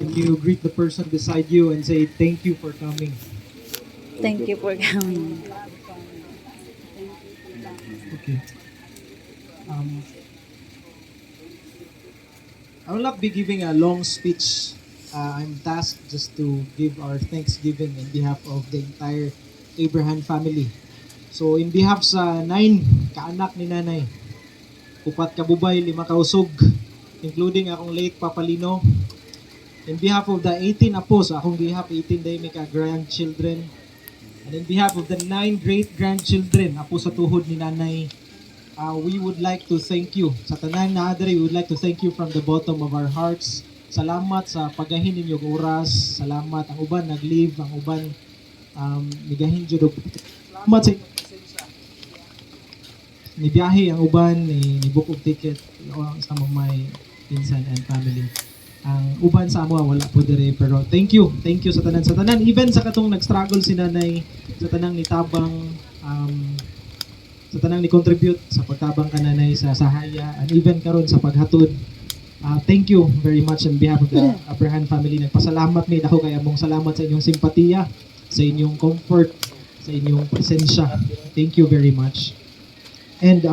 Can you greet the person beside you and say thank you for coming? Thank you for coming. Okay. Um, I will not be giving a long speech. I'm tasked just to give our thanksgiving in behalf of the entire Abraham family. So in behalf sa 9 kaanak ni nanay, 4 kabubay, 5 kausog, including akong late Papalino, in behalf of the 18 apos, akong gihap 18 day may ka-grandchildren, and in behalf of the 9 great-grandchildren, apo sa tuhod ni nanay, we would like to thank you. Sa tanan na adre, we would like to thank you from the bottom of our hearts. Salamat sa pagahin ninyong oras. Salamat. Ang uban nag-leave, ang uban nigahin jud og. Salamat sa inyong presensya. Ni biyahe ang uban, ni book of ticket, some of my pinsan and family. Ang uban sa amo wala po dire, pero thank you sa tanan even sa katong nag-struggle si nanay, sa tanang nitabang, sa tanang ni contribute sa pagtabang kananay sa sahaya, and even karon sa paghatod. Thank you very much on behalf of the Abraham family. Nagpasalamat mi ako kay among salamat sa inyong simpatiya, sa inyong comfort, sa inyong presensya. Thank you very much. And